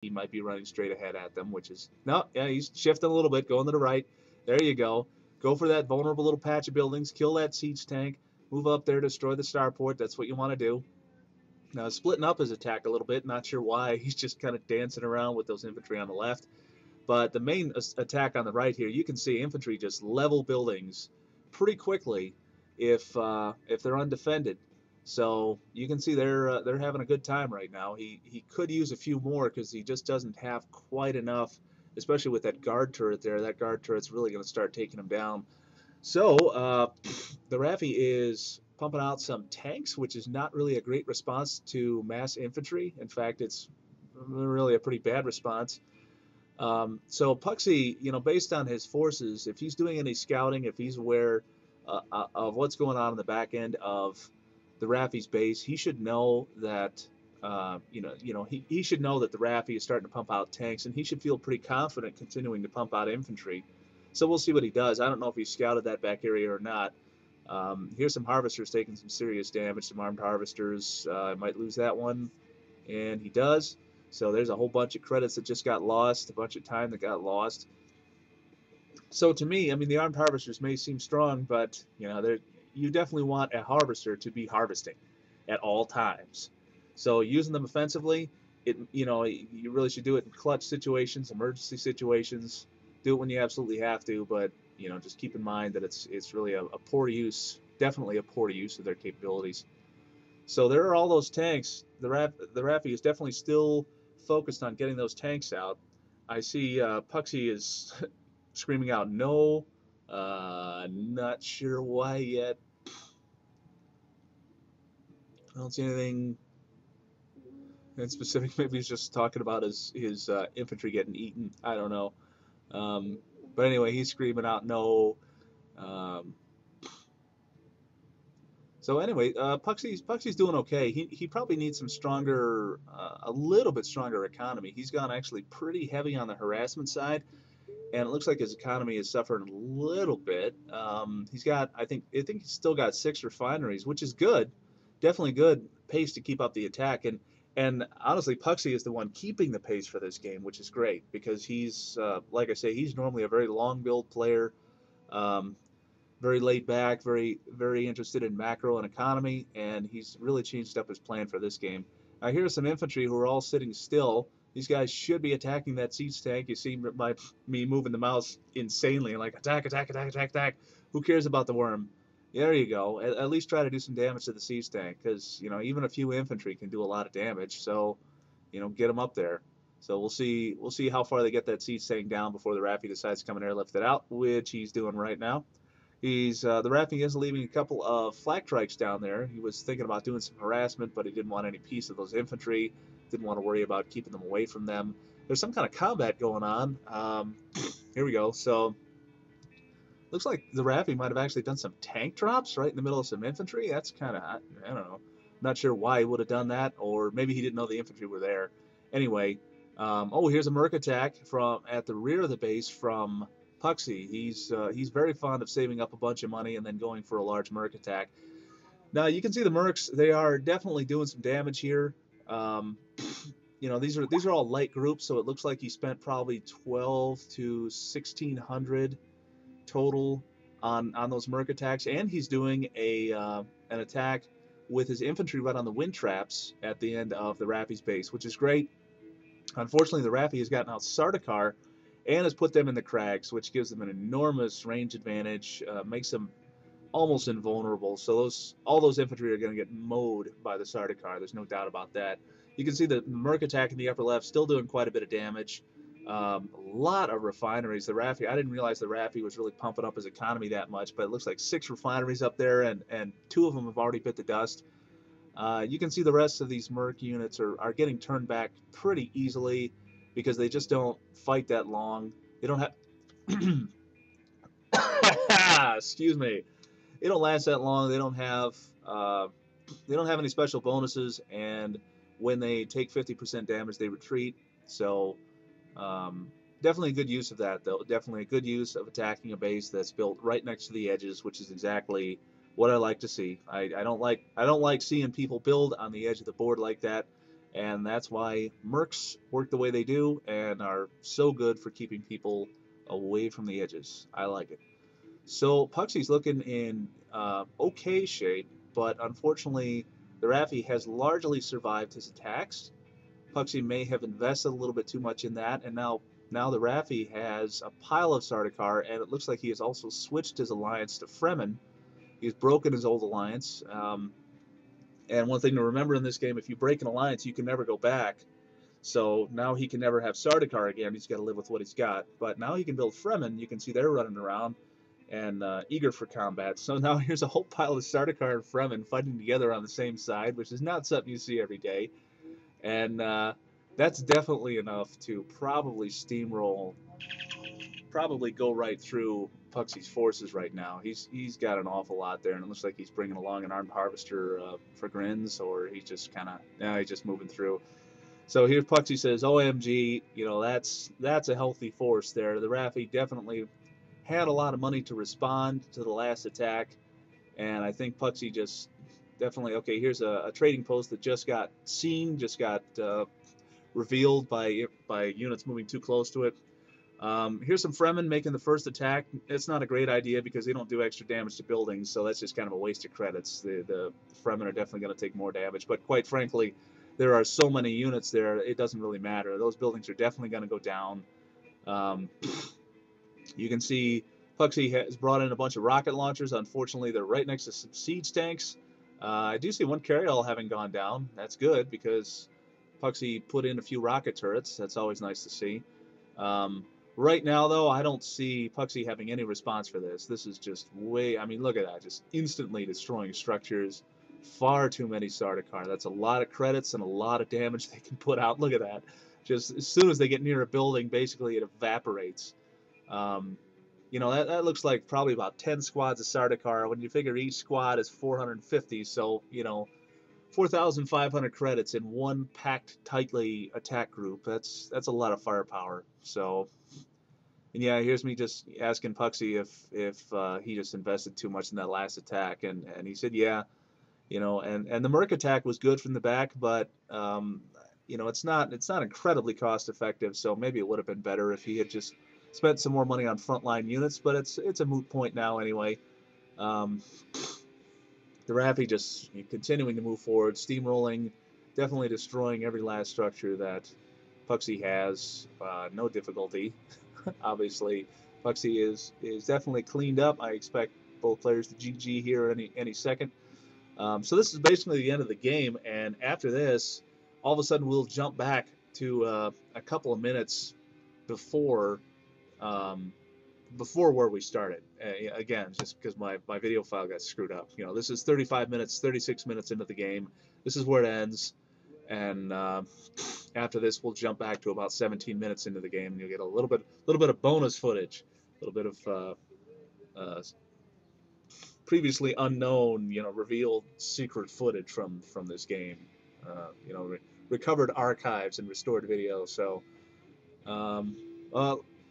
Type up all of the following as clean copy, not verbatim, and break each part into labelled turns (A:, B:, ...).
A: he might be running straight ahead at them, which is no, yeah, he's shifting a little bit, going to the right. There you go. Go for that vulnerable little patch of buildings, kill that siege tank, move up there, destroy the starport. That's what you want to do. Now splitting up his attack a little bit. Not sure why. He's just kind of dancing around with those infantry on the left. But the main attack on the right here, you can see infantry just level buildings pretty quickly if they're undefended. So you can see they're having a good time right now. He could use a few more because he just doesn't have quite enough, especially with that guard turret there. That guard turret's really going to start taking him down. So TheRaffy is pumping out some tanks, which is not really a great response to mass infantry. In fact, it's really a pretty bad response. So Puxii, based on his forces, if he's doing any scouting, if he's aware of what's going on in the back end of TheRaffy's base, he should know that he should know that TheRaffy is starting to pump out tanks, and he should feel pretty confident continuing to pump out infantry. So we'll see what he does. I don't know if he scouted that back area or not. Here's some harvesters taking some serious damage. Some armed harvesters. Might lose that one, and he does. So there's a whole bunch of credits that just got lost, a bunch of time that got lost. So to me, I mean, the armed harvesters may seem strong, but you definitely want a harvester to be harvesting at all times. So using them offensively, you really should do it in clutch situations, emergency situations. Do it when you absolutely have to, but just keep in mind that it's really a poor use, definitely a poor use of their capabilities. So there are all those tanks. TheRaffy is definitely still focused on getting those tanks out. I see Puxii is screaming out no. Not sure why yet. I don't see anything in specific. Maybe he's just talking about his infantry getting eaten. I don't know. But anyway, he's screaming out no. So anyway, Puxii's doing okay. He probably needs some stronger, a little bit stronger economy. He's gone actually pretty heavy on the harassment side, and it looks like his economy is suffering a little bit. He's got, I think he's still got 6 refineries, which is good, definitely good pace to keep up the attack. And honestly, Puxii is the one keeping the pace for this game, which is great because he's, like I say, he's normally a very long build player. Very laid back, very, very interested in macro and economy, and he's really changed up his plan for this game. Now here's some infantry who are all sitting still. These guys should be attacking that siege tank. You see me moving the mouse insanely, like attack, attack, attack, attack, attack. Who cares about the worm? There you go. At least try to do some damage to the siege tank, because even a few infantry can do a lot of damage. So get them up there. So we'll see how far they get that siege tank down before TheRaffy decides to come in there and lift it out, which he's doing right now. TheRaffy is leaving a couple of flak trikes down there. He was thinking about doing some harassment, but he didn't want any piece of those infantry. Didn't want to worry about keeping them away from them. There's some kind of combat going on. Here we go. So looks like TheRaffy might have actually done some tank drops right in the middle of some infantry. That's kind of, I don't know. Not sure why he would have done that, or maybe he didn't know the infantry were there. Anyway, here's a merc attack at the rear of the base from Puxii. He's very fond of saving up a bunch of money and then going for a large merc attack. Now you can see the mercs; they are definitely doing some damage here. These are all light groups, so it looks like he spent probably 12 to 1600 total on those merc attacks, and he's doing an attack with his infantry right on the wind traps at the end of TheRaffy's base, which is great. Unfortunately, TheRaffy has gotten out Sardaukar and has put them in the crags, which gives them an enormous range advantage, makes them almost invulnerable. So all those infantry are going to get mowed by the Sardaukar. There's no doubt about that. You can see the merc attack in the upper left still doing quite a bit of damage. A lot of refineries. TheRaffy, I didn't realize TheRaffy was really pumping up his economy that much, but it looks like 6 refineries up there, and 2 of them have already bit the dust. You can see the rest of these merc units are getting turned back pretty easily because they just don't fight that long. They don't have excuse me. They don't last that long. They don't have any special bonuses, and when they take 50% damage, they retreat. So definitely a good use of that, though. Definitely a good use of attacking a base that's built right next to the edges, which is exactly what I like to see. I don't like seeing people build on the edge of the board like that. And that's why mercs work the way they do and are so good for keeping people away from the edges. I like it. So Puxie's looking in okay shape, but unfortunately, TheRaffy has largely survived his attacks. Puxie may have invested a little bit too much in that, and now TheRaffy has a pile of Sardaukar, and it looks like he has also switched his alliance to Fremen. He's broken his old alliance. And one thing to remember in this game, if you break an alliance, you can never go back. So now he can never have Sardaukar again. He's got to live with what he's got. But now he can build Fremen. You can see they're running around and eager for combat. So now here's a whole pile of Sardaukar and Fremen fighting together on the same side, which is not something you see every day. And that's definitely enough to probably steamroll, probably go right through Puxie's forces right now. He's got an awful lot there, and it looks like he's bringing along an armed harvester for grins, or he's just kind of he's just moving through. So here Puxie says, "OMG, you know that's a healthy force there." TheRaffy definitely had a lot of money to respond to the last attack, and I think Puxie just definitely okay. Here's a trading post that just got seen, just got revealed by units moving too close to it. Here's some Fremen making the first attack. It's not a great idea because they don't do extra damage to buildings, so that's just kind of a waste of credits. The Fremen are definitely going to take more damage, but quite frankly, there are so many units there, it doesn't really matter. Those buildings are definitely going to go down. You can see Puxie has brought in a bunch of rocket launchers. Unfortunately, they're right next to some siege tanks. I do see one carryall having gone down. That's good because Puxie put in a few rocket turrets. That's always nice to see. Right now, though, I don't see Puxie having any response for this. This is just way... I mean, look at that. Just instantly destroying structures. Far too many Sardaukar. That's a lot of credits and a lot of damage they can put out. Look at that. Just as soon as they get near a building, basically it evaporates. You know, that looks like probably about 10 squads of Sardaukar. When you figure each squad is 450, so, you know, 4,500 credits in one packed, tightly attack group. That's a lot of firepower. So, and yeah, here's me just asking Puxie if he just invested too much in that last attack, and he said yeah, you know, and the Merc attack was good from the back, but you know, it's not incredibly cost effective. So maybe it would have been better if he had just spent some more money on frontline units, but it's a moot point now anyway. TheRaffy just continuing to move forward, steamrolling, definitely destroying every last structure that Puxie has. No difficulty. Obviously, Puxie is definitely cleaned up. I expect both players to GG here any second. So this is basically the end of the game, and after this, all of a sudden we'll jump back to a couple of minutes before before where we started. Again, just because my video file got screwed up. You know, this is 35 minutes, 36 minutes into the game. This is where it ends, and after this, we'll jump back to about 17 minutes into the game, and you'll get a little bit of bonus footage, a little bit of previously unknown, you know, revealed secret footage from this game. You know, recovered archives and restored video. So,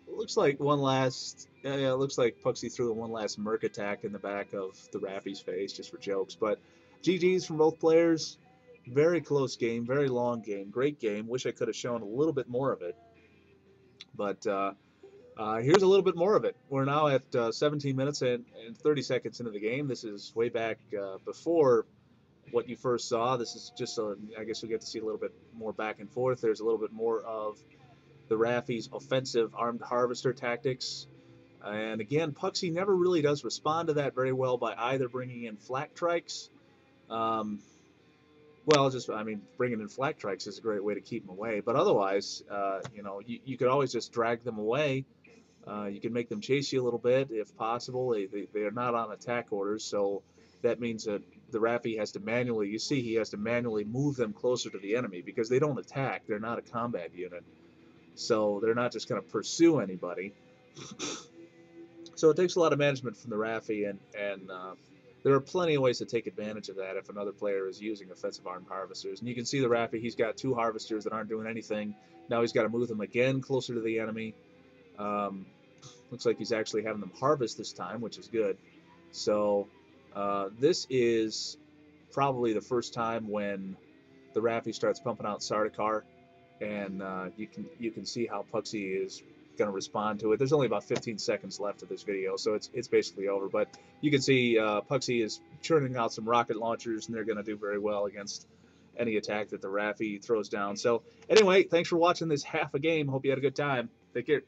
A: looks like one last. Yeah, it looks like Puxie threw one last Merc attack in the back of TheRaffy's face just for jokes. But GG's from both players. Very close game, very long game, great game. Wish I could have shown a little bit more of it. But here's a little bit more of it. We're now at 17 minutes and 30 seconds into the game. This is way back before what you first saw. This is just, I guess we get to see a little bit more back and forth. There's a little bit more of TheRaffy's offensive armed harvester tactics. And again, Puxie never really does respond to that very well by either bringing in flak trikes. Well, I mean, bringing in flak trikes is a great way to keep them away. But otherwise, you know, you could always just drag them away. You can make them chase you a little bit if possible. They are not on attack orders, so that means that TheRaffy has to manually, you see, he has to manually move them closer to the enemy because they don't attack. They're not a combat unit. So they're not just going to pursue anybody. So it takes a lot of management from TheRaffy, and there are plenty of ways to take advantage of that if another player is using offensive armed harvesters. And you can see TheRaffy, he's got two harvesters that aren't doing anything. Now he's got to move them again closer to the enemy. Looks like he's actually having them harvest this time, which is good. So this is probably the first time when TheRaffy starts pumping out Sardaukar, and you can see how Puxii is going to respond to it. There's only about 15 seconds left of this video, so it's basically over. But you can see Puxii is churning out some rocket launchers, and they're going to do very well against any attack that TheRaffy throws down. So anyway, thanks for watching this half a game. Hope you had a good time. Take care.